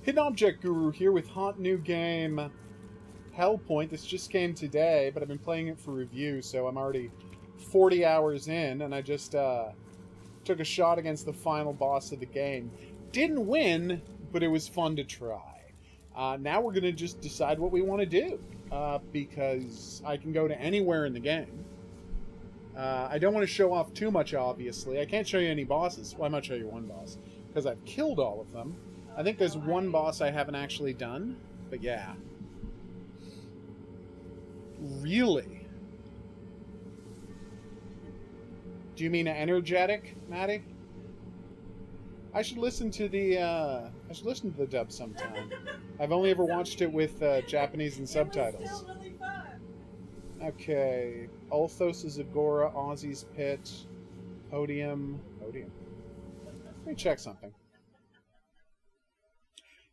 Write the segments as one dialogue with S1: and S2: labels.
S1: Hidden Object Guru here with hot new game Hellpoint. This just came today, but I've been playing it for review, so I'm already 40 hours in, and I just took a shot against the final boss of the game. Didn't win, but it was fun to try. Now we're going to just decide what we want to do, because I can go to anywhere in the game. I don't want to show off too much, obviously. I can't show you any bosses. Well, I might show you one boss, because I've killed all of them. I think there's one boss I haven't actually done, but yeah. Really? Do you mean energetic, Maddie? I should listen to the dub sometime. I've only ever watched it with Japanese and subtitles.
S2: It was still really fun.
S1: Okay. Ulthos' Agora, Ozzy's Pit, Podium. Let me check something.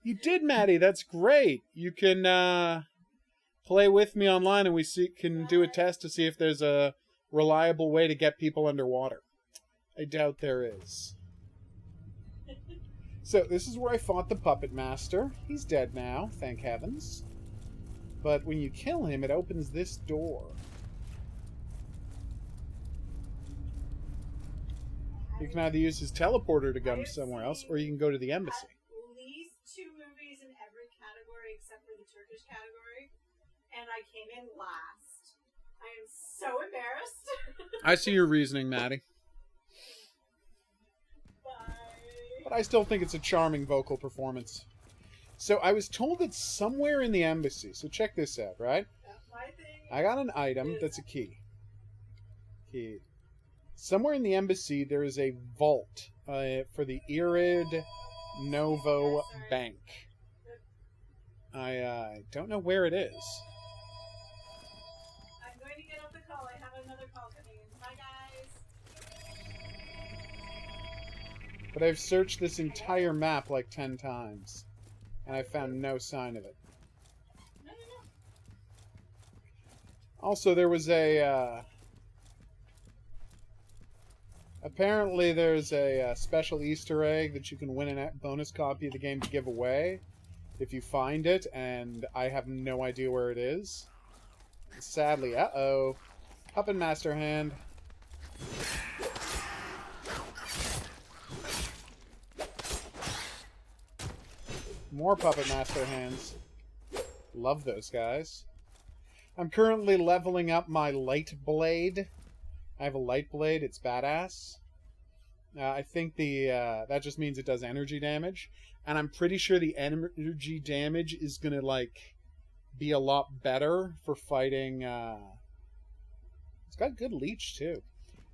S1: You did, Maddie. That's great. You can play with me online, and we can do a test to see if there's a reliable way to get people underwater. I doubt there is. So, this is where I fought the Puppet Master. He's dead now, thank heavens. But when you kill him, it opens this door. You can either use his teleporter to go somewhere else, or you can go to the embassy.
S2: At least 2 movies in every category except for the Turkish category, and I came in last. I am so embarrassed.
S1: I see your reasoning, Maddie. But I still think it's a charming vocal performance. So I was told that somewhere in the embassy, so check this out, right?
S2: My thing
S1: I got an item that's a key. Somewhere in the embassy there is a vault for the Irid Novo Bank. I don't know where it is.
S2: I'm going to get off the call. I have another call coming in. Bye, guys.
S1: But I've searched this entire map like 10 times, and I found no sign of it.
S2: No.
S1: Also, there was a... apparently there's a special Easter egg that you can win a bonus copy of the game to give away if you find it, and I have no idea where it is. Sadly, uh-oh. Puppet Master hand. More Puppet Master hands. Love those guys. I'm currently leveling up my Light Blade. I have a Light Blade. It's badass. I think that just means it does energy damage. And I'm pretty sure the energy damage is going to, like, be a lot better for fighting... it's got good leech, too.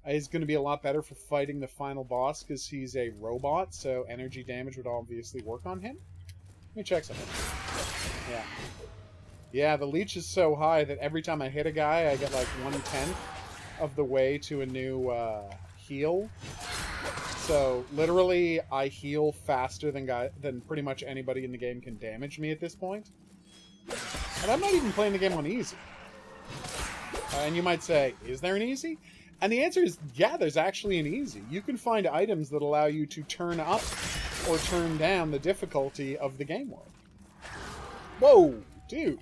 S1: It's going to be a lot better for fighting the final boss because he's a robot, so energy damage would obviously work on him. Let me check something. Yeah. Yeah, the leech is so high that every time I hit a guy, I get like 1/10 of the way to a new heal. So, literally, I heal faster than pretty much anybody in the game can damage me at this point. And I'm not even playing the game on easy. And you might say, is there an easy? And the answer is, yeah, there's actually an easy. You can find items that allow you to turn up or turn down the difficulty of the game world. Whoa, dude.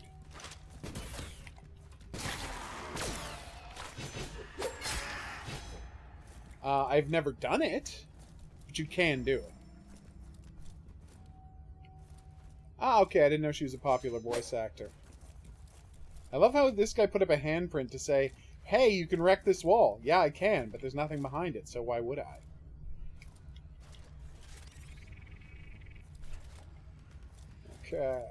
S1: I've never done it, but you can do it. Ah, okay, I didn't know she was a popular voice actor. I love how this guy put up a handprint to say, hey, you can wreck this wall. Yeah, I can, but there's nothing behind it, so why would I? Okay.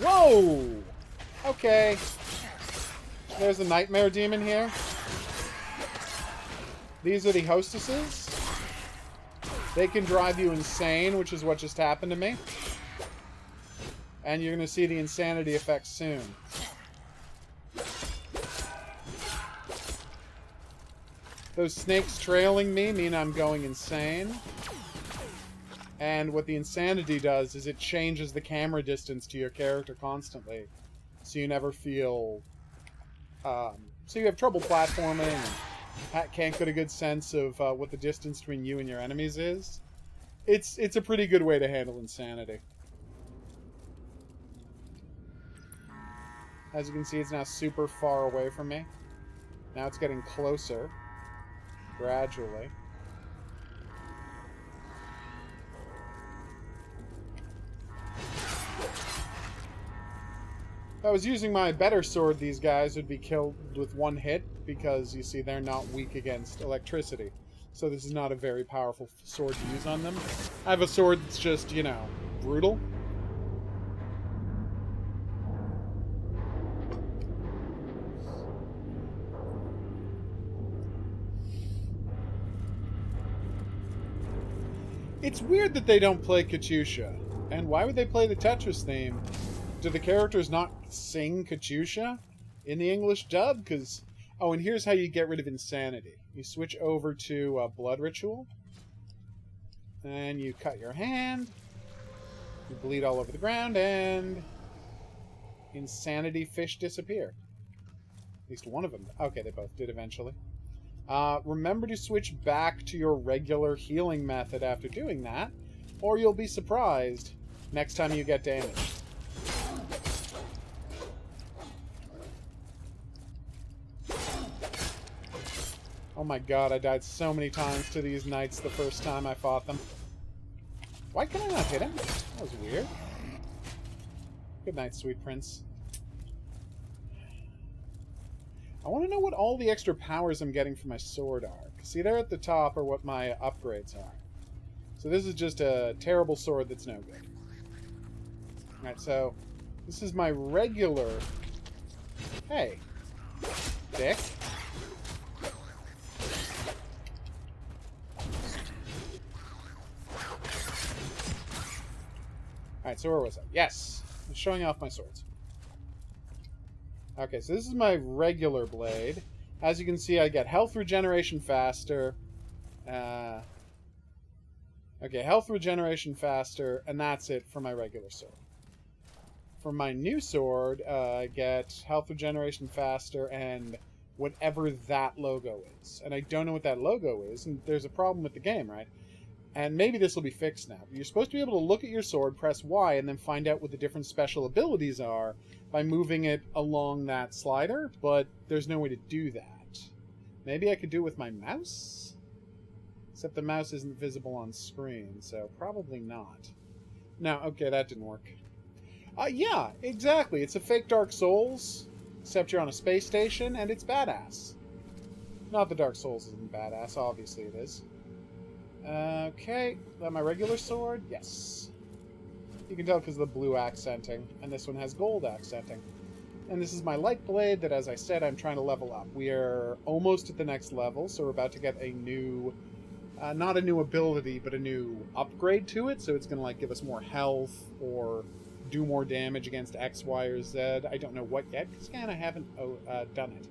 S1: Whoa! Okay. There's a nightmare demon here. These are the hostesses. They can drive you insane, which is what just happened to me. And you're going to see the insanity effect soon. Those snakes trailing me mean I'm going insane. And what the insanity does is it changes the camera distance to your character constantly. So you never feel... so you have trouble platforming, and can't get a good sense of what the distance between you and your enemies is, it's a pretty good way to handle insanity. As you can see, it's now super far away from me. Now it's getting closer, gradually. If I was using my better sword, these guys would be killed with one hit, because, you see, they're not weak against electricity. So this is not a very powerful sword to use on them. I have a sword that's just, you know, brutal. It's weird that they don't play Katyusha. And why would they play the Tetris theme? Do the characters not sing Katyusha in the English dub? Because, oh, and here's how you get rid of insanity. You switch over to Blood Ritual. And you cut your hand. You bleed all over the ground, and insanity fish disappear. At least one of them. Okay, they both did eventually. Remember to switch back to your regular healing method after doing that, or you'll be surprised next time you get damaged. Oh my god, I died so many times to these knights the first time I fought them. Why can I not hit him? That was weird. Good night, sweet prince. I want to know what all the extra powers I'm getting from my sword are. See, there at the top are what my upgrades are. So this is just a terrible sword that's no good. Alright, so this is my regular... Hey, dick. Alright, so where was I? Yes! I'm showing off my swords. Okay, so this is my regular blade. As you can see, I get health regeneration faster. Okay, health regeneration faster, and that's it for my regular sword. For my new sword, I get health regeneration faster and whatever that logo is. And I don't know what that logo is, and there's a problem with the game, right? And maybe this will be fixed now. You're supposed to be able to look at your sword, press Y, and then find out what the different special abilities are by moving it along that slider, but there's no way to do that. Maybe I could do it with my mouse? Except the mouse isn't visible on screen, so probably not. No, okay, that didn't work. Yeah, exactly. It's a fake Dark Souls, except you're on a space station, and it's badass. Not that Dark Souls isn't badass, obviously it is. Okay, that my regular sword? Yes. You can tell because of the blue accenting, and this one has gold accenting. And this is my light blade that, as I said, I'm trying to level up. We are almost at the next level, so we're about to get a new, not a new ability, but a new upgrade to it, so it's going to like give us more health, or do more damage against X, Y, or Z. I don't know what yet, because again, I haven't done it.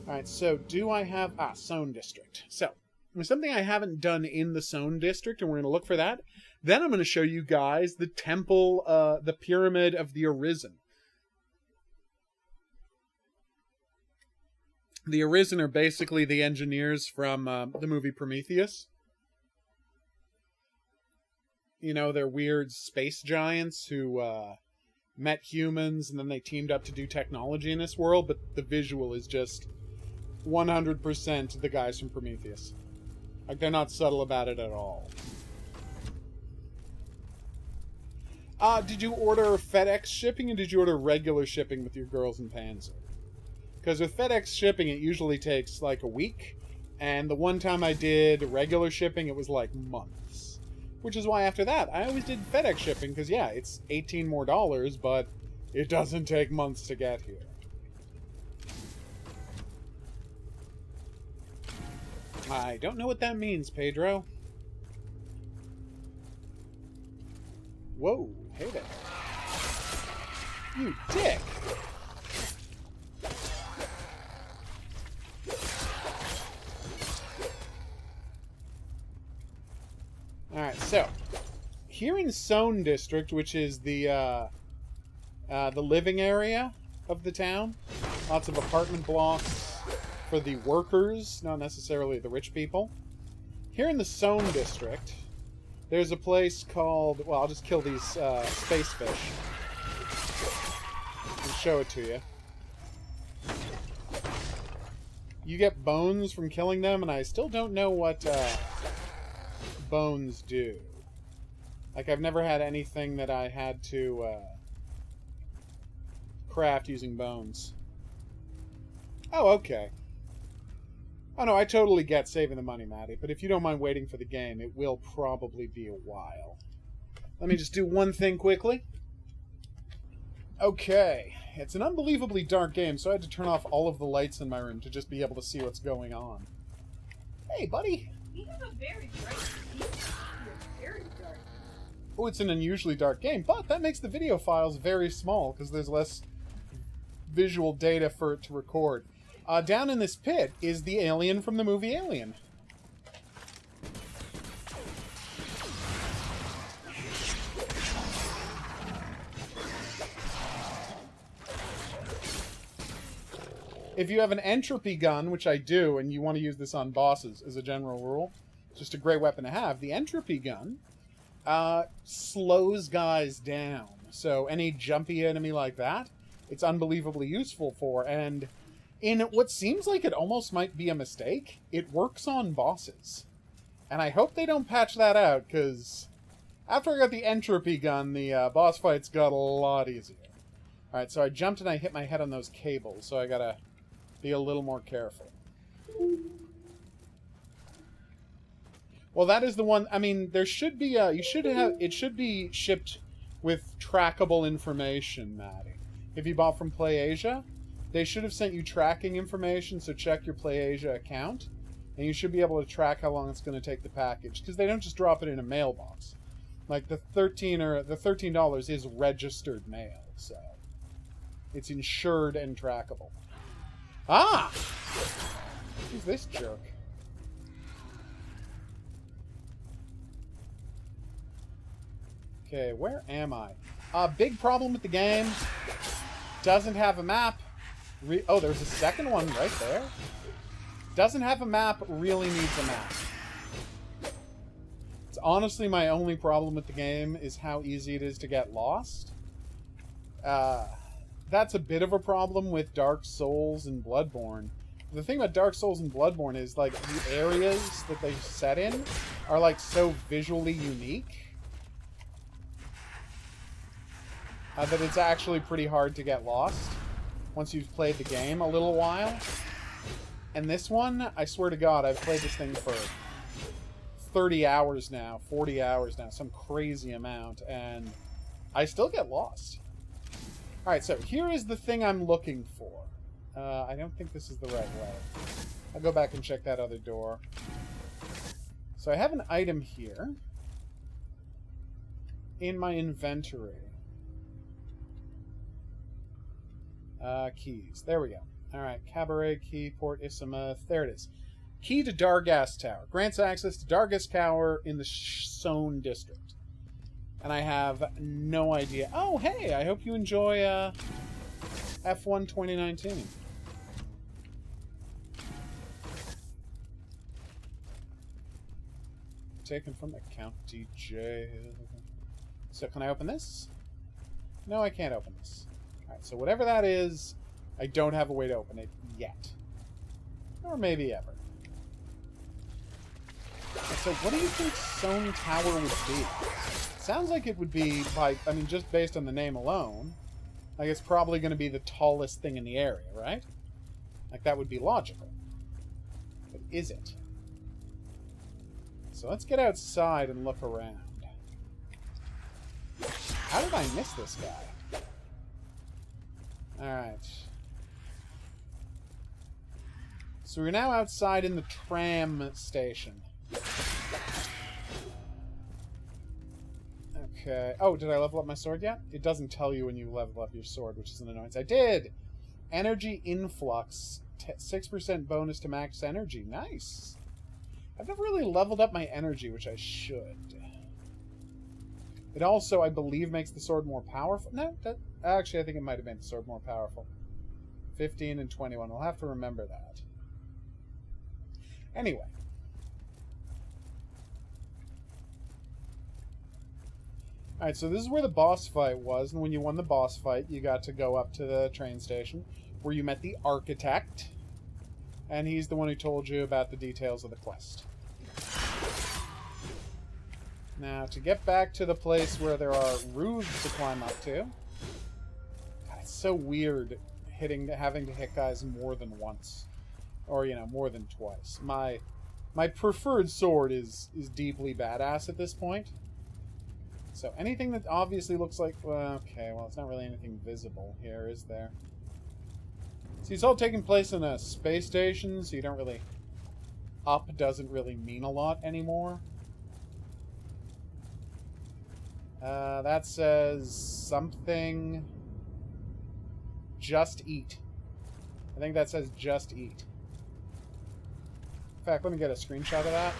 S1: Alright, so do I have... Sohn District. So, there's something I haven't done in the Sohn District, and we're going to look for that. Then I'm going to show you guys the temple, the pyramid of the Arisen. The Arisen are basically the engineers from the movie Prometheus. You know, they're weird space giants who met humans, and then they teamed up to do technology in this world, but the visual is just 100% the guys from Prometheus. Like, they're not subtle about it at all. Did you order FedEx shipping, or did you order regular shipping with your girls in Panzer? Because with FedEx shipping, it usually takes, like, a week. And the one time I did regular shipping, it was, like, months. Which is why after that, I always did FedEx shipping, because, yeah, it's $18 more, but it doesn't take months to get here. I don't know what that means, Pedro. Whoa, hey there. You dick! Alright, so, here in Sohn District, which is the living area of the town, lots of apartment blocks, for the workers, not necessarily the rich people. Here in the Sohn District, there's a place called... Well, I'll just kill these space fish and show it to you. You get bones from killing them, and I still don't know what bones do. Like, I've never had anything that I had to craft using bones. Oh, okay. Oh, no, I totally get saving the money, Maddie, but if you don't mind waiting for the game, it will probably be a while. Let me just do one thing quickly. Okay. It's an unbelievably dark game, so I had to turn off all of the lights in my room to just be able to see what's going on. Hey, buddy!
S2: You have a very bright... Very dark.
S1: Oh, it's an unusually dark game, but that makes the video files very small, because there's less visual data for it to record. Down in this pit is the alien from the movie Alien. If you have an entropy gun, which I do, and you want to use this on bosses as a general rule, it's just a great weapon to have. The entropy gun slows guys down. So any jumpy enemy like that, it's unbelievably useful for. And in what seems like it almost might be a mistake, it works on bosses. And I hope they don't patch that out, because after I got the entropy gun, the boss fights got a lot easier. Alright, so I jumped and I hit my head on those cables, so I gotta be a little more careful. Well, that is the one... I mean, there should be a... You should have... It should be shipped with trackable information, Maddie. If you bought from PlayAsia, they should have sent you tracking information, so check your PlayAsia account, and you should be able to track how long it's going to take the package, because they don't just drop it in a mailbox. Like, the $13 is registered mail, so it's insured and trackable. Ah! Who's this jerk? Okay, where am I? Big problem with the game. Doesn't have a map. Oh, there's a second one right there. Doesn't have a map, really needs a map. It's honestly my only problem with the game is how easy it is to get lost. That's a bit of a problem with Dark Souls and Bloodborne. The thing about Dark Souls and Bloodborne is, like, the areas that they set in are, like, so visually unique that it's actually pretty hard to get lost once you've played the game a little while. And this one, I swear to God, I've played this thing for 30 hours now, 40 hours now, some crazy amount, and I still get lost. Alright, so here is the thing I'm looking for. I don't think this is the right way. I'll go back and check that other door. So I have an item here in my inventory. Keys. There we go. Alright, Cabaret Key, Port Isimuth. There it is. Key to Dargast Tower. Grants access to Dargast Tower in the Sohn District. And I have no idea. Oh, hey! I hope you enjoy F1 2019. Taken from the county jail. So can I open this? No, I can't open this. Alright, so whatever that is, I don't have a way to open it yet. Or maybe ever. So what do you think Sohn Tower would be? Sounds like it would be, like, I mean, just based on the name alone, like it's probably going to be the tallest thing in the area, right? Like, that would be logical. But is it? So let's get outside and look around. How did I miss this guy? Alright. So we're now outside in the tram station. Okay. Oh, did I level up my sword yet? It doesn't tell you when you level up your sword, which is an annoyance. I did! Energy influx. 6% bonus to max energy. Nice. I've never really leveled up my energy, which I should. It also, I believe, makes the sword more powerful. No, actually, I think it might have made the sword more powerful. 15 and 21. We'll have to remember that. Anyway. Alright, so this is where the boss fight was, and when you won the boss fight, you got to go up to the train station, where you met the architect, and he's the one who told you about the details of the quest. Now, to get back to the place where there are roofs to climb up to... God, it's so weird having to hit guys more than once. Or, you know, more than twice. My preferred sword is deeply badass at this point. So anything that obviously looks like... Well, okay, well, it's not really anything visible here, is there? See, it's all taking place in a space station, so you don't really... Up doesn't really mean a lot anymore. That says something... Just eat. I think that says just eat. In fact, let me get a screenshot of that.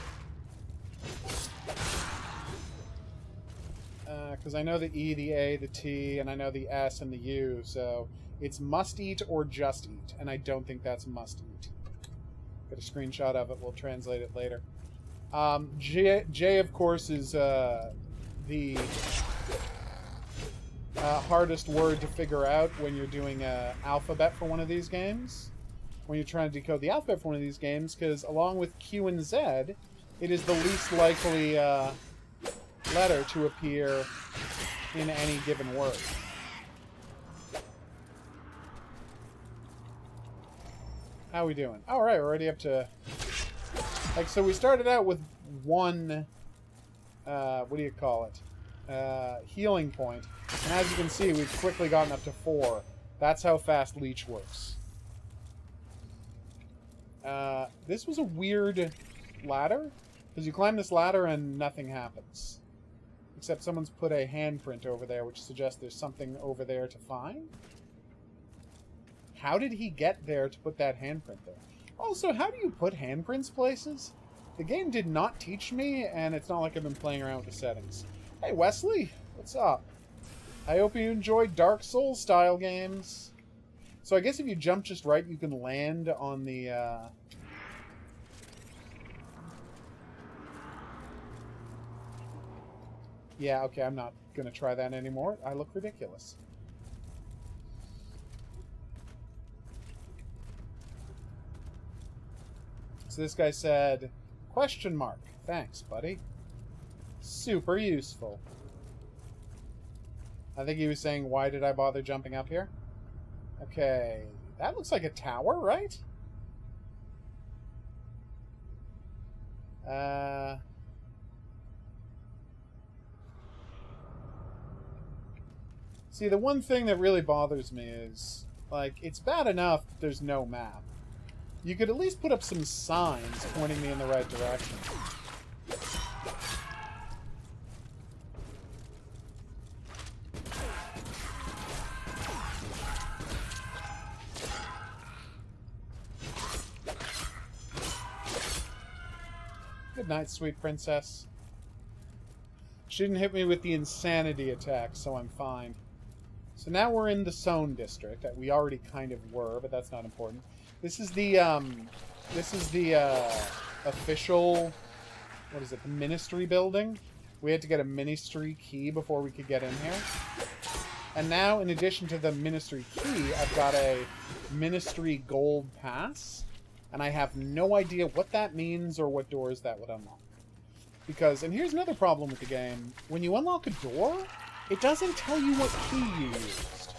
S1: Because I know the E, the A, the T, and I know the S and the U, so it's must eat or just eat, and I don't think that's must eat. Get a screenshot of it, we'll translate it later. J, of course, is the hardest word to figure out when you're doing an alphabet for one of these games. When you're trying to decode the alphabet for one of these games, because along with Q and Z, it is the least likely letter to appear in any given word. How are we doing? Alright, we're already up to... Like, so we started out with one... what do you call it? Healing point. And as you can see, we've quickly gotten up to 4. That's how fast Leech works. This was a weird ladder. Because you climb this ladder and nothing happens. Except someone's put a handprint over there, which suggests there's something over there to find. How did he get there to put that handprint there? Also, how do you put handprints places? The game did not teach me, and it's not like I've been playing around with the settings. Hey, Wesley, what's up? I hope you enjoyed Dark Souls style games. So I guess if you jump just right, you can land on the... Yeah, okay, I'm not going to try that anymore. I look ridiculous. So this guy said, question mark. Thanks, buddy. Super useful. I think he was saying, why did I bother jumping up here? Okay, that looks like a tower, right? See, the one thing that really bothers me is, like, it's bad enough that there's no map. You could at least put up some signs pointing me in the right direction. Good night, sweet princess. She didn't hit me with the insanity attack, so I'm fine. So now we're in the Sohn District. We already kind of were, but that's not important. This is the official, what is it, the ministry building? We had to get a ministry key before we could get in here. And now, in addition to the ministry key, I've got a ministry gold pass. And I have no idea what that means or what doors that would unlock. Because, and here's another problem with the game. When you unlock a door, it doesn't tell you what key you used.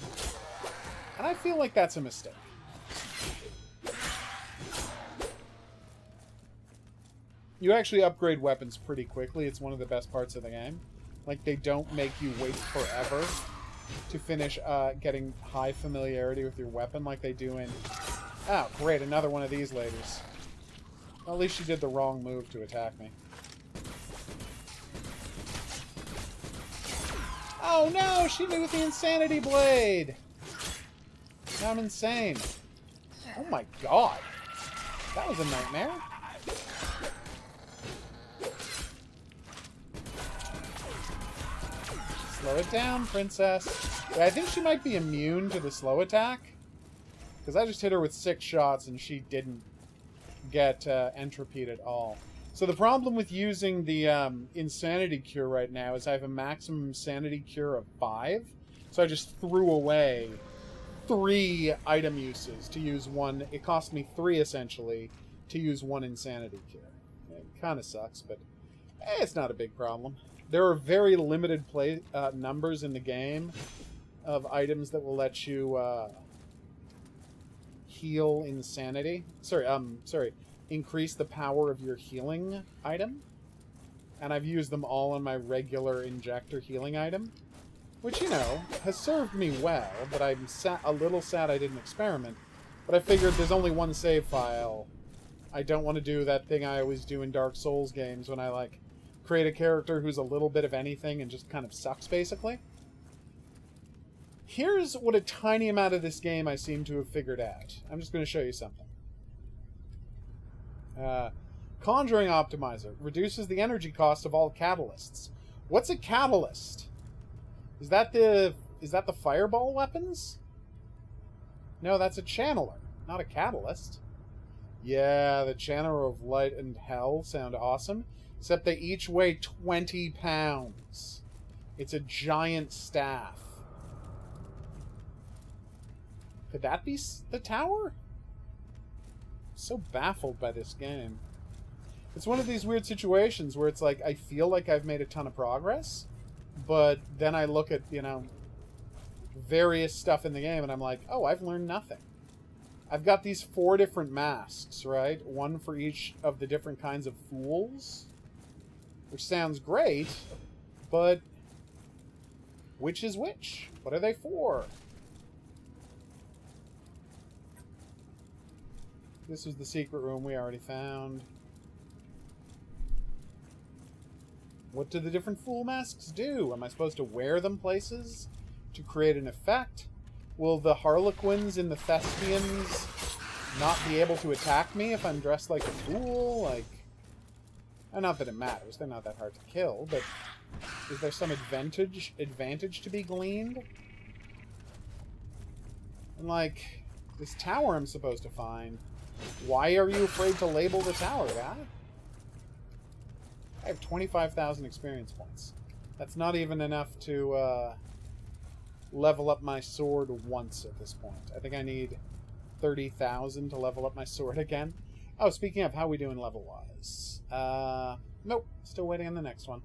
S1: And I feel like that's a mistake. You actually upgrade weapons pretty quickly. It's one of the best parts of the game. Like, they don't make you wait forever to finish getting high familiarity with your weapon like they do in... Oh, great, another one of these ladies. Well, at least she did the wrong move to attack me. Oh no, she knew with the insanity blade! Now I'm insane. Oh my god. That was a nightmare. Slow it down, princess. Yeah, I think she might be immune to the slow attack. Because I just hit her with 6 shots and she didn't get entropied at all. So the problem with using the insanity cure right now is I have a maximum insanity cure of 5. So I just threw away 3 item uses to use one. It cost me 3 essentially to use 1 insanity cure. It kind of sucks, but it's not a big problem. There are very limited numbers in the game of items that will let you heal insanity. Sorry, increase the power of your healing item. And I've used them all on my regular injector healing item, which, you know, has served me well, but I'm a little sad I didn't experiment. But I figured there's only one save file. I don't want to do that thing I always do in Dark Souls games when I, like, create a character who's a little bit of anything and just kind of sucks, basically. Here's what a tiny amount of this game I seem to have figured out. I'm just going to show you something. Conjuring Optimizer reduces the energy cost of all catalysts. What's a catalyst? Is that the fireball weapons? No, that's a channeler, not a catalyst. Yeah, the channeler of light and hell sound awesome, except they each weigh 20 pounds. It's a giant staff. Could that be the tower? I'm so baffled by this game. It's one of these weird situations where it's like, I feel like I've made a ton of progress, but then I look at, you know, various stuff in the game and I'm like, oh, I've learned nothing. I've got these 4 different masks, right? One for each of the different kinds of fools, which sounds great, but which is which? What are they for? This was the secret room we already found. What do the different fool masks do? Am I supposed to wear them places to create an effect? Will the Harlequins in the Thespians not be able to attack me if I'm dressed like a fool? Like, not that it matters. They're not that hard to kill, but is there some advantage to be gleaned? And like, this tower I'm supposed to find. Why are you afraid to label the tower, guy? I have 25,000 experience points. That's not even enough to level up my sword once at this point. I think I need 30,000 to level up my sword again. Oh, speaking of, how we doing level-wise? Nope. Still waiting on the next one.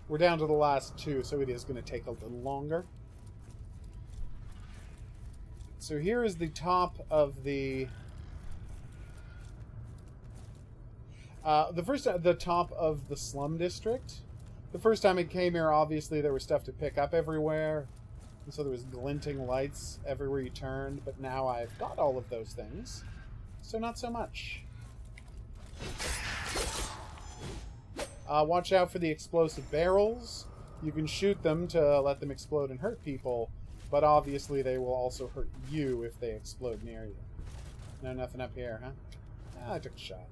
S1: We're down to the last 2, so it is going to take a little longer. So here is the top of the... the top of the slum district. The first time it came here, obviously, there was stuff to pick up everywhere. And so there was glinting lights everywhere you turned. But now I've got all of those things. So not so much. Watch out for the explosive barrels. You can shoot them to let them explode and hurt people. But obviously they will also hurt you if they explode near you. No, nothing up here, huh? I took a shot.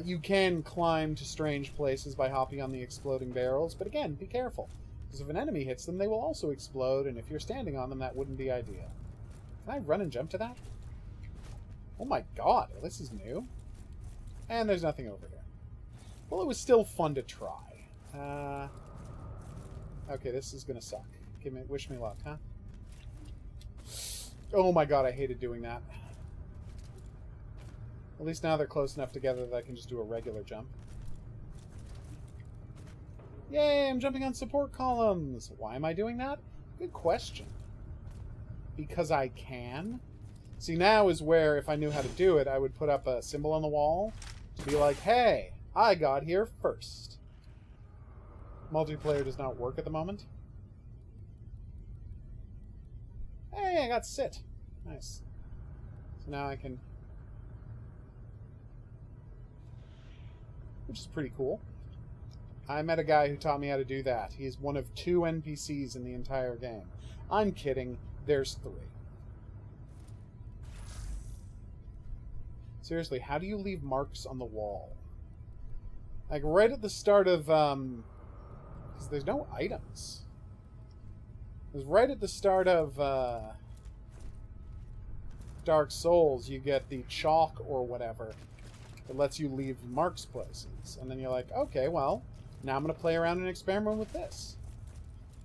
S1: You can climb to strange places by hopping on the exploding barrels, but again, be careful. Because if an enemy hits them, they will also explode, and if you're standing on them, that wouldn't be ideal. Can I run and jump to that? Oh my god, this is new. And there's nothing over here. Well, it was still fun to try. Okay, this is gonna suck. Wish me luck, huh? Oh my god, I hated doing that. At least now they're close enough together that I can just do a regular jump. Yay, I'm jumping on support columns! Why am I doing that? Good question. Because I can? See, now is where, if I knew how to do it, I would put up a symbol on the wall to be like, hey, I got here first. Multiplayer does not work at the moment. Hey, I got sit. Nice. So now I can... Which is pretty cool. I met a guy who taught me how to do that. He's one of 2 NPCs in the entire game. I'm kidding. There's 3. Seriously, how do you leave marks on the wall? Like, right at the start of, because there's no items. It was right at the start of, Dark Souls, you get the chalk or whatever. It lets you leave marks places. And then you're like, okay, well, now I'm going to play around and experiment with this.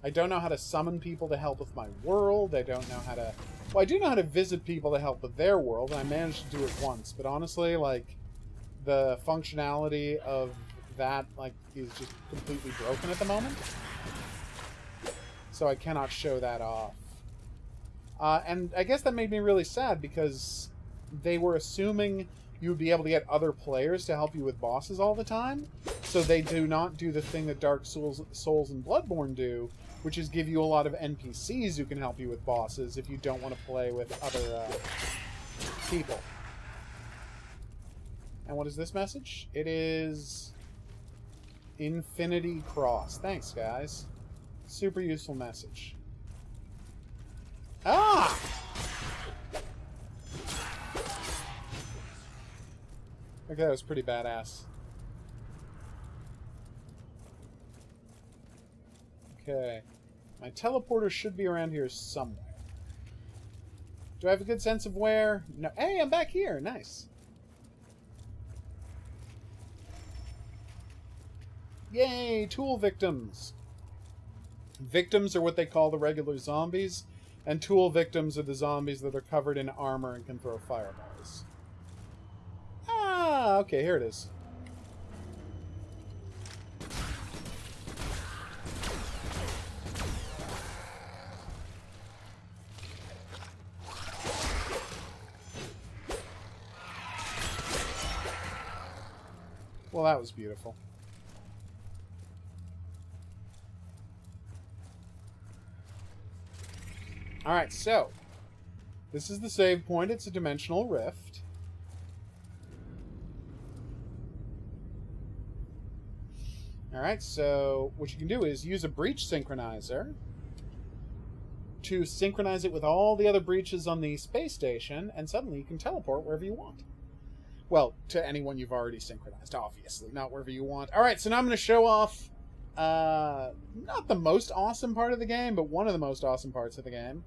S1: I don't know how to summon people to help with my world. I don't know how to... Well, I do know how to visit people to help with their world, and I managed to do it once. But honestly, like, the functionality of that, like, is just completely broken at the moment. So I cannot show that off. And I guess that made me really sad, because they were assuming you would be able to get other players to help you with bosses all the time. So they do not do the thing that Dark Souls and Bloodborne do, which is give you a lot of NPCs who can help you with bosses if you don't want to play with other people. And what is this message? It is Infinity Cross. Thanks, guys. Super useful message. Ah! Okay, that was pretty badass. Okay. My teleporter should be around here somewhere. Do I have a good sense of where? No. Hey, I'm back here. Nice. Yay, tool victims. Victims are what they call the regular zombies, and tool victims are the zombies that are covered in armor and can throw fireballs. Ah, okay, here it is. Well, that was beautiful. Alright, so this is the save point. It's a dimensional rift. Alright, so what you can do is use a breach synchronizer to synchronize it with all the other breaches on the space station, and suddenly you can teleport wherever you want. Well, to anyone you've already synchronized, obviously, not wherever you want. Alright, so now I'm going to show off not the most awesome part of the game, but one of the most awesome parts of the game.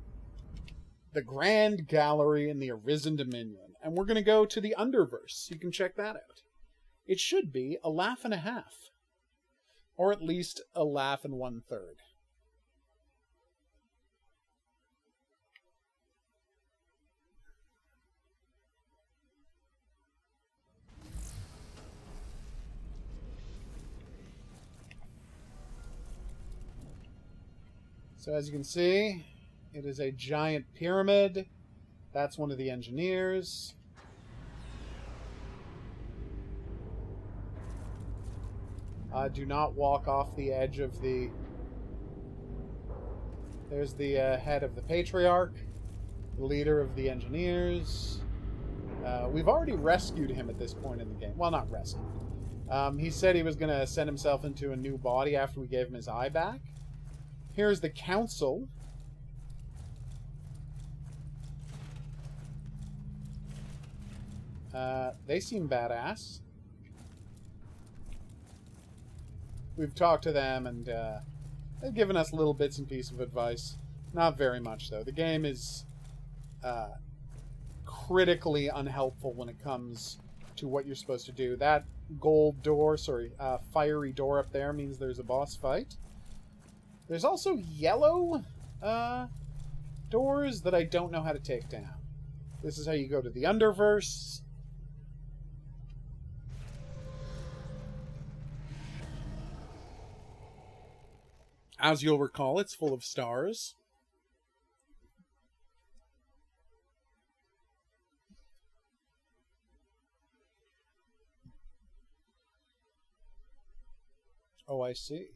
S1: The Grand Gallery in the Arisen Dominion. And we're going to go to the Underverse. You can check that out. It should be a laugh and a half. Or at least a laugh and 1/3. So as you can see, it is a giant pyramid. That's one of the engineers. Do not walk off the edge of the... There's the head of the Patriarch, the leader of the engineers. We've already rescued him at this point in the game. Well, not rescued. He said he was going to send himself into a new body after we gave him his eye back. Here's the council. They seem badass. We've talked to them, and they've given us little bits and pieces of advice. Not very much, though. The game is critically unhelpful when it comes to what you're supposed to do. That gold door, fiery door up there means there's a boss fight. There's also yellow doors that I don't know how to take down. This is how you go to the Underverse. As you'll recall, it's full of stars. Oh, I see.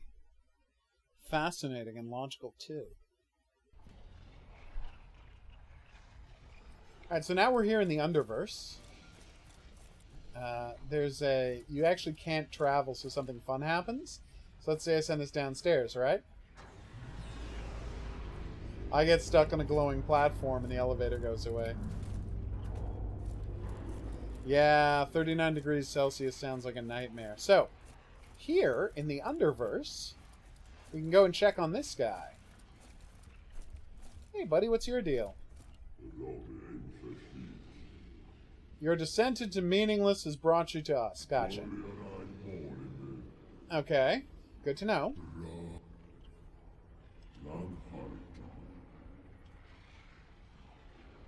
S1: Fascinating and logical, too. Alright, so now we're here in the Underverse. You actually can't travel so something fun happens. So let's say I send this downstairs, right? I get stuck on a glowing platform and the elevator goes away. Yeah, 39 degrees Celsius sounds like a nightmare. So, here in the Underverse, we can go and check on this guy. Hey, buddy, what's your deal?
S3: Very interesting
S1: Your descent into meaningless has brought you to us. Gotcha. Okay. Good to know.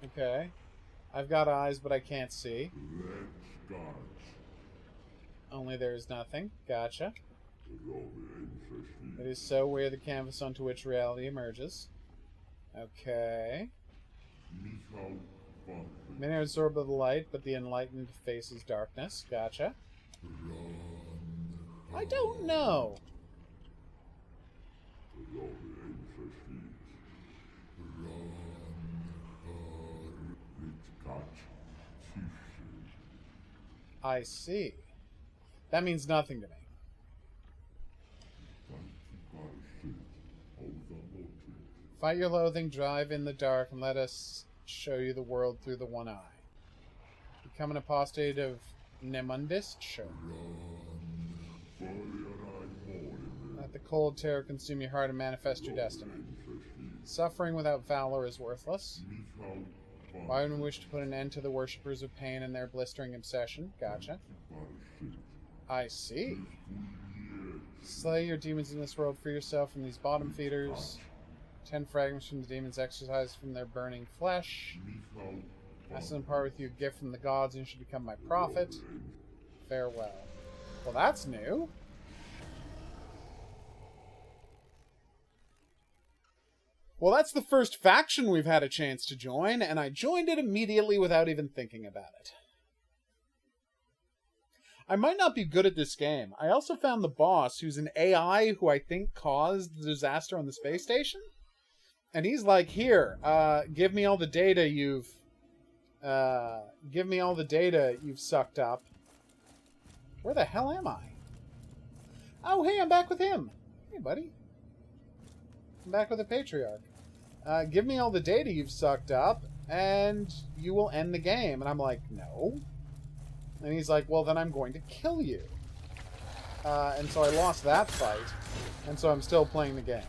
S1: Okay. I've got eyes, but I can't see. Only there is nothing. Gotcha. It is so where the canvas onto which reality emerges. Okay. Many are absorbed by the light, but the enlightened faces darkness. Gotcha. I don't know. I see. That means nothing to me. Fight your loathing, drive in the dark, and let us show you the world through the one eye. Become an apostate of Nemundist? Sure. Let the cold terror consume your heart and manifest your destiny. Suffering without valor is worthless. Why would we wish to put an end to the worshippers of pain and their blistering obsession? Gotcha. I see. Slay your demons in this world, free yourself from these bottom feeders. 10 fragments from the demons exercised from their burning flesh. I shall impart with you a gift from the gods, and you should become my prophet. Farewell. Well, that's new. Well, that's the first faction we've had a chance to join, and I joined it immediately without even thinking about it. I might not be good at this game. I also found the boss, who's an AI who I think caused the disaster on the space station. And he's like, here, give me all the data you've sucked up. Where the hell am I? Oh, hey, I'm back with him. Hey, buddy. I'm back with the Patriarch. Give me all the data you've sucked up, and you will end the game. And I'm like, no. And he's like, well, then I'm going to kill you. And so I lost that fight, and so I'm still playing the game.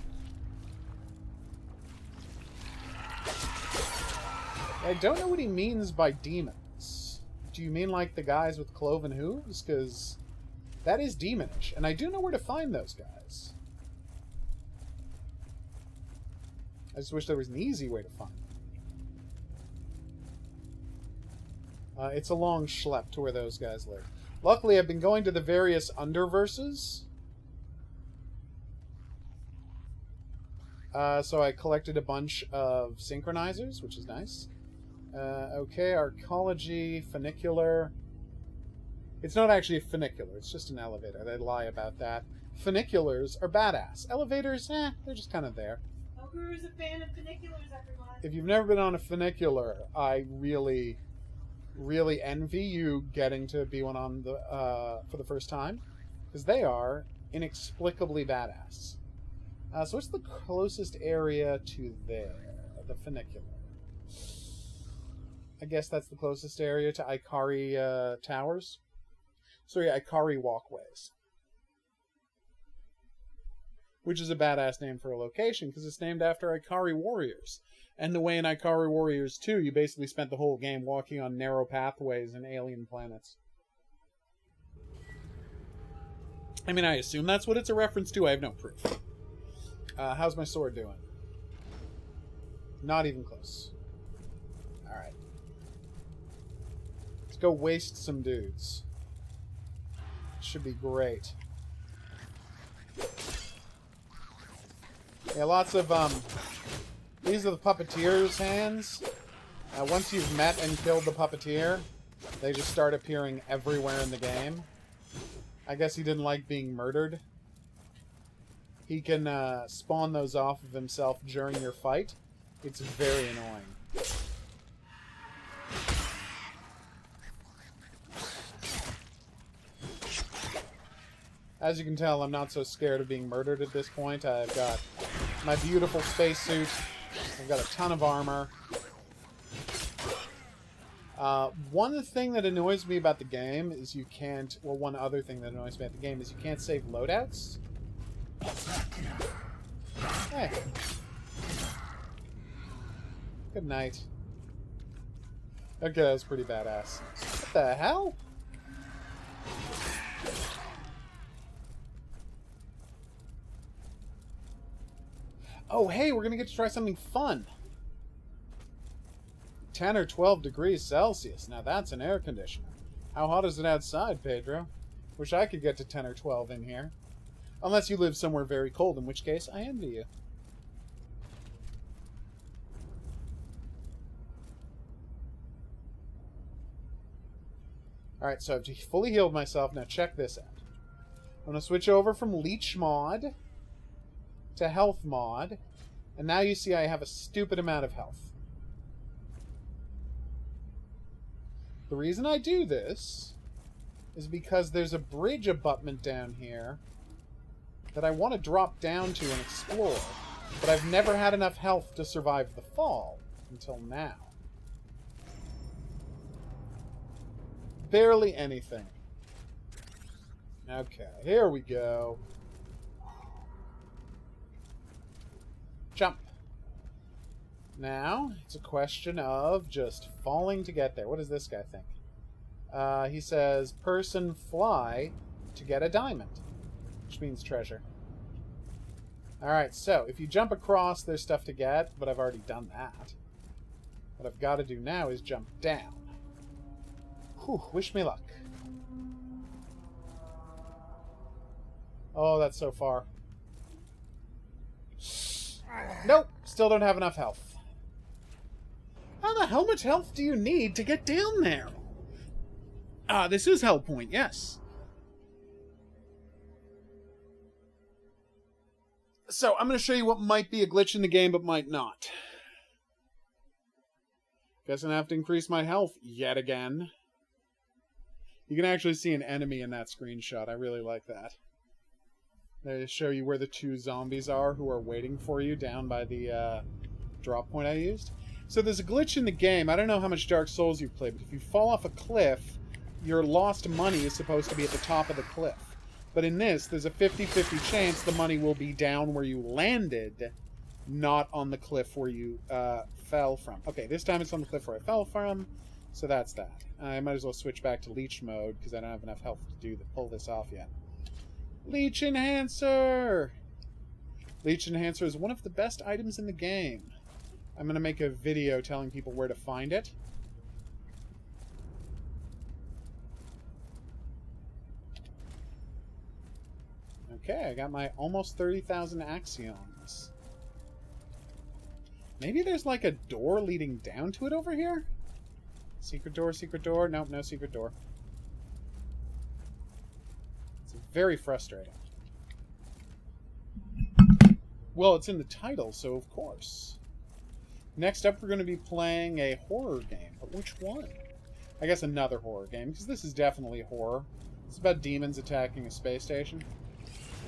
S1: I don't know what he means by demons. Do you mean like the guys with cloven hooves? Because that is demonish, and I do know where to find those guys. I just wish there was an easy way to find them. It's a long schlep to where those guys live. Luckily, I've been going to the various underverses. So I collected a bunch of synchronizers, which is nice. Okay, Arcology, funicular. It's not actually a funicular, it's just an elevator. They lie about that. Funiculars are badass. Elevators, they're just kind of there.
S2: Guru's a fan of funiculars, everyone.
S1: If you've never been on a funicular, I really envy you getting to be one on the for the first time, because they are inexplicably badass. So what's the closest area to there? The funicular. I guess that's the closest area to Ikari Towers. So yeah, Ikari Walkways. Which is a badass name for a location, because it's named after Ikari warriors. And the way in Ikari Warriors 2, you basically spent the whole game walking on narrow pathways in alien planets. I mean, I assume that's what it's a reference to. I have no proof. How's my sword doing? Not even close. Alright. Let's go waste some dudes. Should be great. Yeah, lots of, these are the puppeteer's hands. Once you've met and killed the puppeteer, they just start appearing everywhere in the game. I guess he didn't like being murdered. He can spawn those off of himself during your fight. It's very annoying. As you can tell, I'm not so scared of being murdered at this point. I've got my beautiful spacesuit. I've got a ton of armor. One thing that annoys me about the game is you can't... Well, one other thing that annoys me about the game is you can't save loadouts. Hey. Good night. Okay, that was pretty badass. What the hell? Oh, hey, we're gonna get to try something fun. 10 or 12 degrees Celsius. Now that's an air conditioner. How hot is it outside, Pedro? Wish I could get to 10 or 12 in here. Unless you live somewhere very cold, in which case I envy you. Alright, so I've fully healed myself. Now check this out. I'm going to switch over from Leech Mod to Health Mod. And now you see I have a stupid amount of health. The reason I do this is because there's a bridge abutment down here that I want to drop down to and explore. But I've never had enough health to survive the fall until now. Barely anything. Okay, here we go. Jump. Now, it's a question of just falling to get there. What does this guy think? He says, person fly to get a diamond. Which means treasure. Alright, so, if you jump across, there's stuff to get, but I've already done that. What I've got to do now is jump down. Whew, wish me luck. Oh, that's so far. Nope, still don't have enough health. How much health do you need to get down there? This is Hellpoint, yes. So, I'm going to show you what might be a glitch in the game, but might not. Guess I'm going to have to increase my health yet again. You can actually see an enemy in that screenshot. I really like that. They show you where the two zombies are who are waiting for you down by the drop point I used. So there's a glitch in the game. I don't know how much Dark Souls you've played, but if you fall off a cliff, your lost money is supposed to be at the top of the cliff. But in this, there's a 50-50 chance the money will be down where you landed, not on the cliff where you fell from. Okay, this time it's on the cliff where I fell from, so that's that. I might as well switch back to Leech mode, because I don't have enough health to pull this off yet. Leech Enhancer! Leech Enhancer is one of the best items in the game. I'm going to make a video telling people where to find it. Okay, I got my almost 30,000 axioms. Maybe there's like a door leading down to it over here? Secret door, secret door. Nope, no secret door. It's very frustrating. Well, it's in the title, so of course. Next up, we're going to be playing a horror game. But which one? I guess another horror game, because this is definitely horror. It's about demons attacking a space station.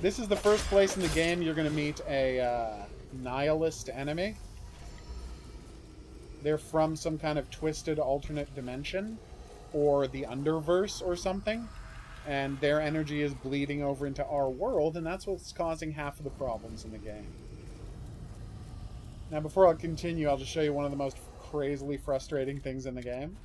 S1: This is the first place in the game you're going to meet a nihilist enemy. They're from some kind of twisted alternate dimension, or the Underverse or something, and their energy is bleeding over into our world, and that's what's causing half of the problems in the game. Now, before I continue, I'll just show you one of the most crazily frustrating things in the game.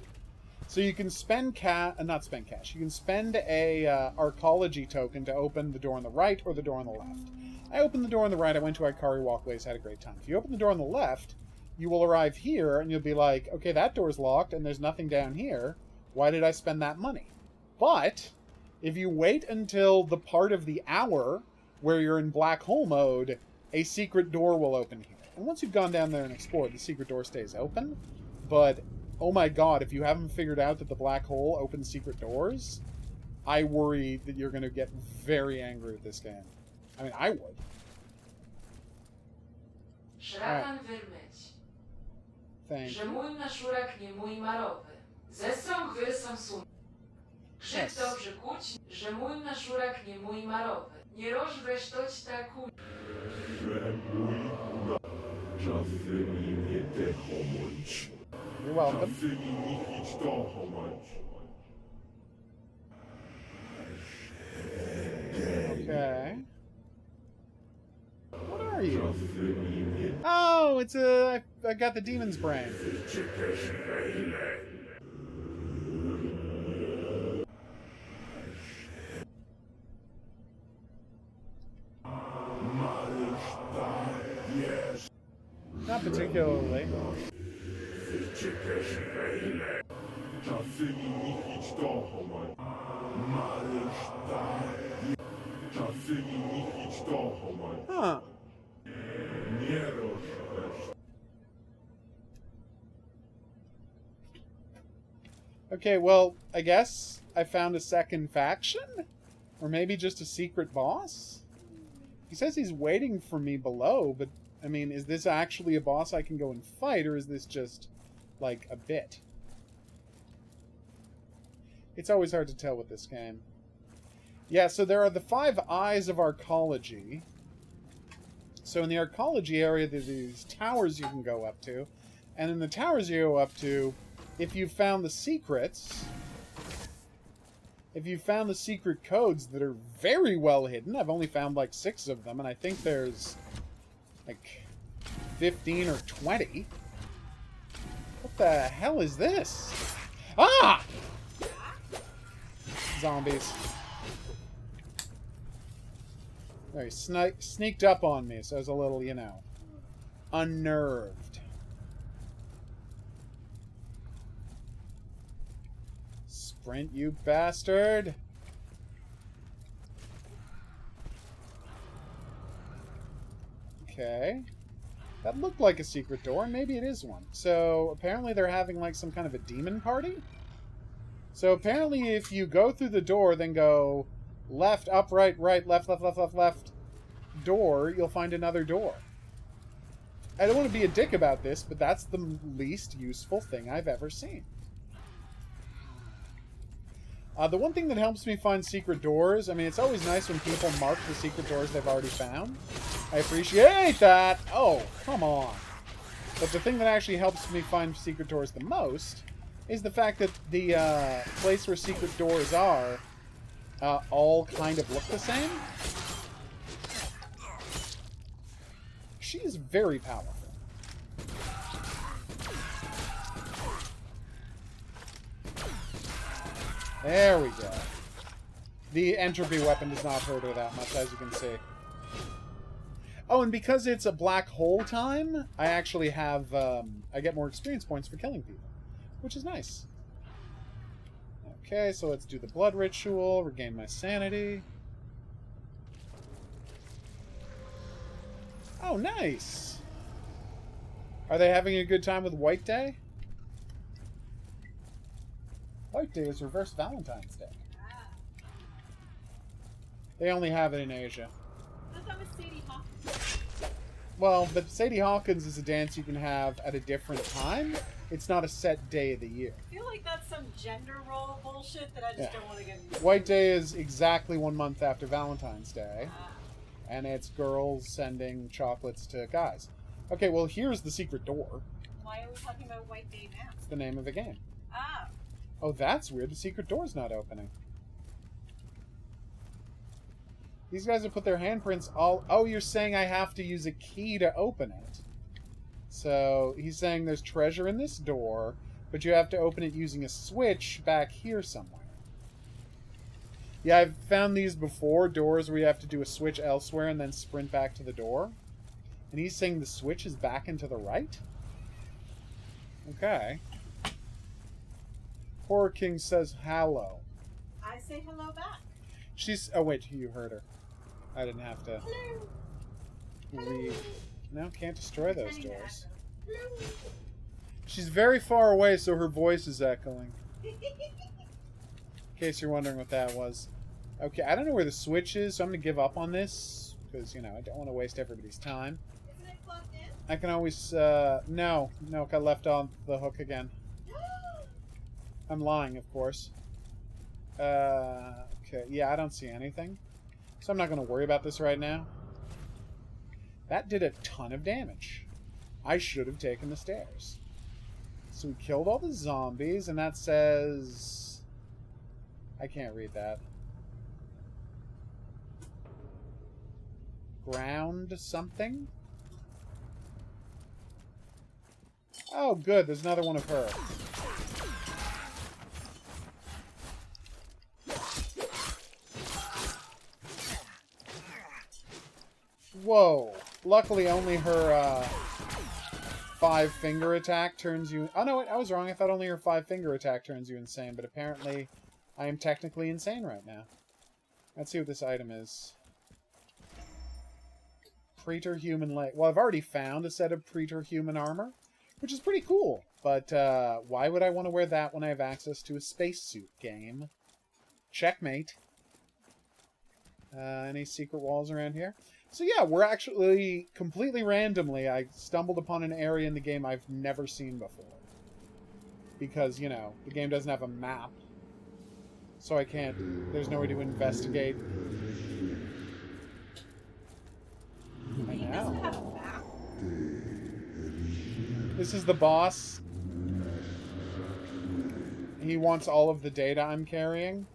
S1: So you can spend not spend cash. You can spend a Arcology token to open the door on the right or the door on the left. I opened the door on the right. I went to Ikari Walkways, had a great time. If you open the door on the left, you will arrive here, and you'll be like, okay, that door's locked, and there's nothing down here. Why did I spend that money? But if you wait until the part of the hour where you're in black hole mode, a secret door will open here. And once you've gone down there and explored, the secret door stays open. But, oh my god, if you haven't figured out that the black hole opens secret doors, I worry that you're going to get very angry with this game. I mean, I would. Right. Thank you. You're welcome. Okay. What are you? Oh, it's I got the demon's brain. particularly. Huh. Okay, well, I guess I found a second faction? Or maybe just a secret boss? He says he's waiting for me below, but, I mean, is this actually a boss I can go and fight, or is this just, like, a bit? It's always hard to tell with this game. Yeah, so there are the 5 eyes of Arcology. So in the Arcology area, there's these towers you can go up to. And in the towers you go up to, if you found the secrets, if you found the secret codes that are very well hidden, I've only found like 6 of them, and I think there's like 15 or 20. What the hell is this? Ah! Zombies. He sneaked up on me, so I was a little, you know, unnerved. Sprint, you bastard! Okay. That looked like a secret door, and maybe it is one. So, apparently they're having, like, some kind of a demon party? So, apparently if you go through the door, then go left, up, right, right, left, left, left, left, left, door, you'll find another door. I don't want to be a dick about this, but that's the least useful thing I've ever seen. The one thing that helps me find secret doors, I mean, it's always nice when people mark the secret doors they've already found. I appreciate that! Oh, come on. But the thing that actually helps me find secret doors the most is the fact that the place where secret doors are all kind of look the same. She is very powerful. There we go. The entropy weapon does not hurt her that much, as you can see. Oh, and because it's a black hole time, I actually have, I get more experience points for killing people, which is nice. Okay, so let's do the blood ritual, regain my sanity. Oh, nice! Are they having a good time with White Day? White Day is reverse Valentine's Day. They only have it in Asia.
S2: I thought that was Sadie Hawkins.
S1: Well, but Sadie Hawkins is a dance you can have at a different time. It's not a set day of the year.
S2: I feel like that's some gender role bullshit that I just don't want to get into.
S1: White Day is exactly 1 month after Valentine's Day. And it's girls sending chocolates to guys. Okay, well, here's the secret door.
S2: Why are we talking about White Day now?
S1: It's the name of the game.
S2: Ah.
S1: Oh, that's weird. The secret door's not opening. These guys have put their handprints all... Oh, you're saying I have to use a key to open it. So, he's saying there's treasure in this door, but you have to open it using a switch back here somewhere. Yeah, I've found these before, doors where you have to do a switch elsewhere and then sprint back to the door. And he's saying the switch is back and to the right? Okay. Horror King says hello.
S2: I say hello back.
S1: She's... Oh, wait, you heard her. I didn't have to...
S2: Hello.
S1: No, can't destroy those doors.
S2: Hello.
S1: She's very far away, so her voice is echoing. In case you're wondering what that was. Okay, I don't know where the switch is, so I'm going to give up on this. Because, you know, I don't want to waste everybody's time.
S2: Isn't it plugged in?
S1: I can always... No, I left on the hook again. I'm lying, of course. Okay, yeah, I don't see anything. So I'm not going to worry about this right now. That did a ton of damage. I should have taken the stairs. So we killed all the zombies, and that says... I can't read that. Ground something? Oh, good. There's another one of her. Whoa. Luckily, only her 5-finger attack turns you... Oh, no, wait, I was wrong. I thought only your 5-finger attack turns you insane, but apparently I am technically insane right now. Let's see what this item is. Preterhuman leg. Well, I've already found a set of preterhuman armor, which is pretty cool. But why would I want to wear that when I have access to a spacesuit game? Checkmate. Any secret walls around here? So yeah, we're actually, completely randomly, I stumbled upon an area in the game I've never seen before. Because, you know, the game doesn't have a map. So I can't, there's no way to investigate. I
S2: He doesn't have a
S1: know.
S2: map.
S1: This is the boss. He wants all of the data I'm carrying.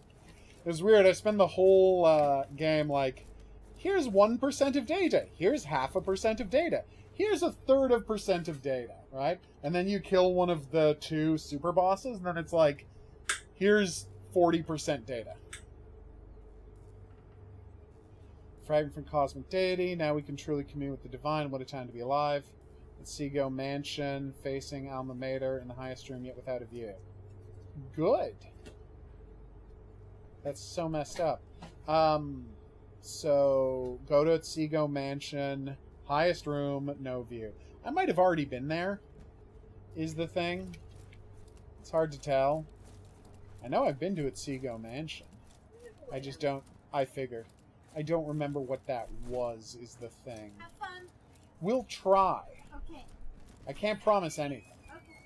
S1: It was weird, I spend the whole game like, here's 1% of data. Here's 0.5% of data. Here's 1/3% of data, right? And then you kill one of the 2 super bosses, and then it's like, here's 40% data. Fragment from cosmic deity. Now we can truly commune with the divine. What a time to be alive. At Seago Mansion, facing Alma Mater in the highest room yet without a view. Good. That's so messed up. So, go to Seago Mansion, highest room, no view. I might have already been there, is the thing. It's hard to tell. I know I've been to Seago Mansion. I just don't, I figured. I don't remember what that was, is the thing.
S2: Have fun.
S1: We'll try.
S2: Okay.
S1: I can't promise anything.
S2: Okay.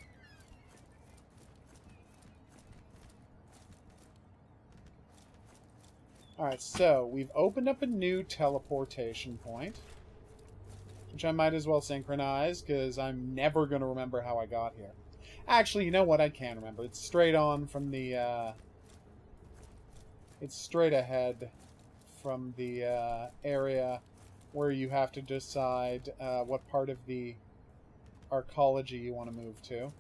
S1: Alright, so we've opened up a new teleportation point, which I might as well synchronize, because I'm never going to remember how I got here. Actually, you know what? I can remember. It's straight on from the, it's straight ahead from the area where you have to decide what part of the Arcology you want to move to.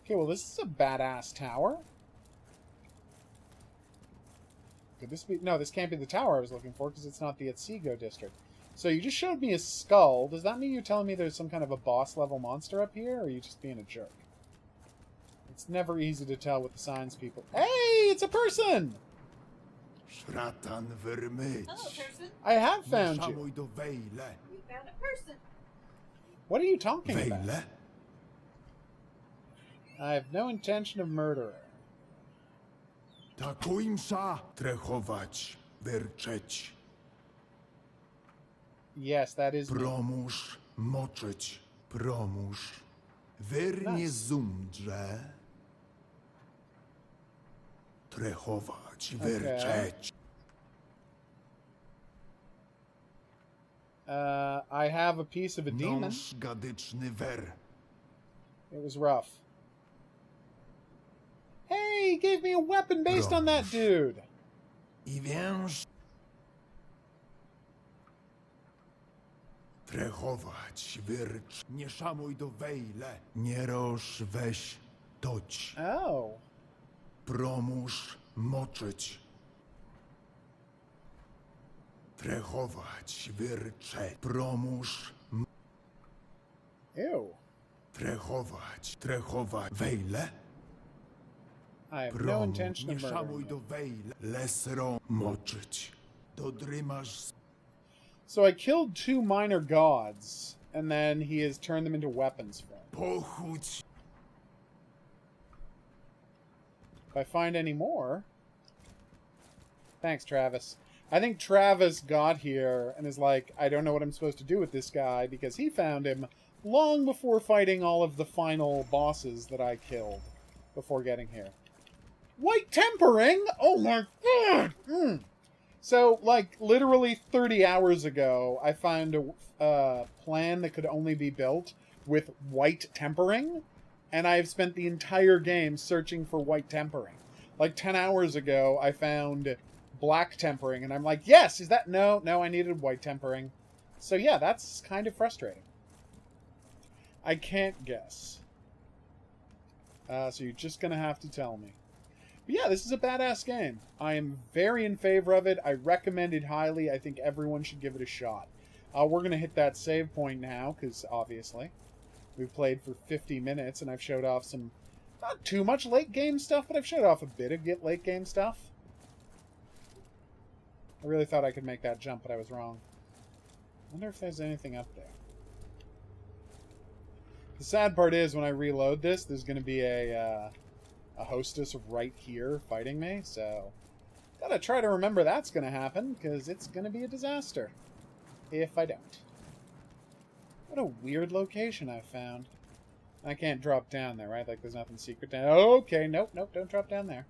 S1: Okay, well, this is a badass tower. Could this be... No, this can't be the tower I was looking for, because it's not the Issoudun District. So you just showed me a skull. Does that mean you're telling me there's some kind of a boss-level monster up here, or are you just being a jerk? It's never easy to tell with the signs people... Hey, it's a person!
S2: Hello, person.
S1: I have found you.
S2: We found a person.
S1: What are you talking about? I have no intention of murdering. Yes, that is me.
S3: Promuż moczyć, promuż. Wiernie
S1: Nice.
S3: zumdrze. Trechować, wyrczeć.
S1: I have a piece of a demon.
S3: Nąż gadyczny wer.
S1: It was rough. Hey, he gave me a weapon based on that dude.
S3: I więż. Trechować, wyrcz. Nie szamuj do wejle. Nie roż weź toć.
S1: Oh.
S3: Promuż moczyć. Trechować, wyrcze. Promuż.
S1: Ew.
S3: Trechować. Wejle.
S1: I have no intention
S3: nie
S1: of
S3: szamuj
S1: murdering
S3: do
S1: him.
S3: wejle. Lesro moczyć. Dodrymasz.
S1: So I killed 2 minor gods, and then he has turned them into weapons for me.
S3: Pochódź.
S1: If I find any more... Thanks, Travis. I think Travis got here and is like, I don't know what I'm supposed to do with this guy, because he found him long before fighting all of the final bosses that I killed before getting here. White tempering? Oh my god! So, like, literally 30 hours ago, I found a plan that could only be built with white tempering, and I've spent the entire game searching for white tempering. Like, 10 hours ago, I found black tempering, and I'm like, yes, is that... No, I needed white tempering. So yeah, that's kind of frustrating. I can't guess. So you're just gonna have to tell me. But yeah, this is a badass game. I am very in favor of it. I recommend it highly. I think everyone should give it a shot. We're going to hit that save point now, because obviously we've played for 50 minutes, and I've showed off some, not too much late game stuff, but I've showed off a bit of late game stuff. I really thought I could make that jump, but I was wrong. I wonder if there's anything up there. The sad part is, when I reload this, there's going to be a hostess right here fighting me, so gotta try to remember that's going to happen, because it's going to be a disaster if I don't. What a weird location I found. I can't drop down there, right? Like, there's nothing secret down. Okay, nope, don't drop down there.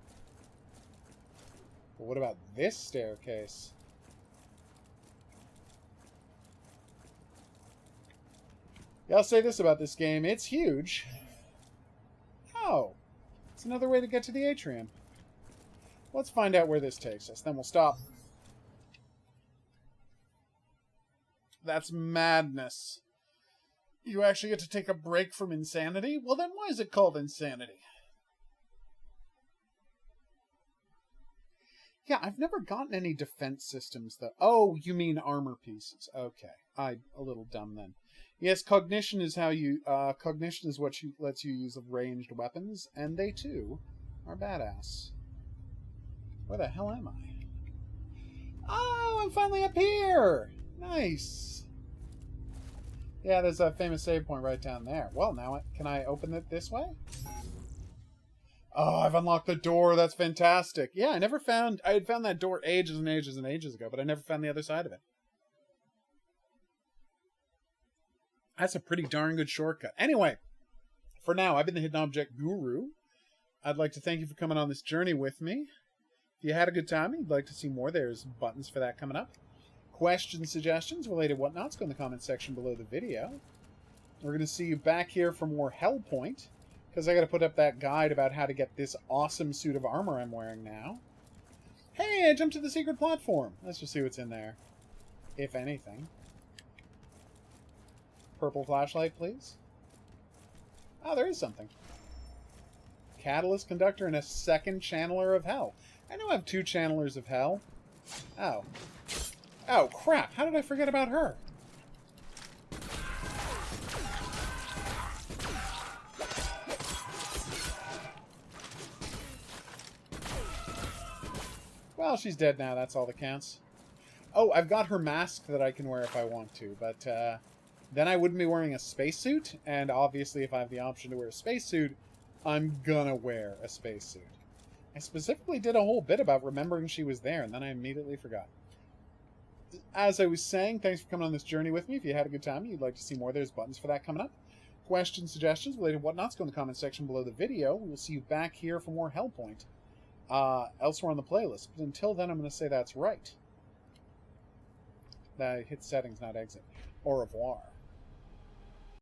S1: But what about this staircase? Yeah, I'll say this about this game. It's huge. Oh. It's another way to get to the Atrium. Let's find out where this takes us. Then we'll stop. That's madness. You actually get to take a break from insanity? Well, then why is it called insanity? Yeah, I've never gotten any defense systems, though. Oh, you mean armor pieces. Okay. I'm a little dumb then. Yes, cognition is how you... cognition is what lets you use of ranged weapons, and they, too, are badass. Where the hell am I? Oh, I'm finally up here! Nice! Yeah, there's a famous save point right down there. Well, now, can I open it this way? Oh, I've unlocked the door. That's fantastic. Yeah, I had found that door ages and ages and ages ago, but I never found the other side of it. That's a pretty darn good shortcut. Anyway, for now, I've been the Hidden Object Guru. I'd like to thank you for coming on this journey with me. If you had a good time and you'd like to see more, there's buttons for that coming up. Questions, suggestions, related whatnots, go in the comment section below the video. We're going to see you back here for more Hellpoint, because I got to put up that guide about how to get this awesome suit of armor I'm wearing now. Hey, I jumped to the secret platform. Let's just see what's in there, if anything. Purple flashlight, please. Oh, there is something. Catalyst conductor and a second channeler of hell. I know I have 2 channelers of hell. Oh. Oh, crap. How did I forget about her? Well, she's dead now. That's all that counts. Oh, I've got her mask that I can wear if I want to, but then I wouldn't be wearing a spacesuit, and obviously if I have the option to wear a spacesuit, I'm gonna wear a spacesuit. I specifically did a whole bit about remembering she was there, and then I immediately forgot. As I was saying, thanks for coming on this journey with me. If you had a good time and you'd like to see more, there's buttons for that coming up. Questions, suggestions, related whatnots, go in the comment section below the video. We'll see you back here for more Hellpoint elsewhere on the playlist. But until then, I'm going to say that's right. Hit settings, not exit. Au revoir.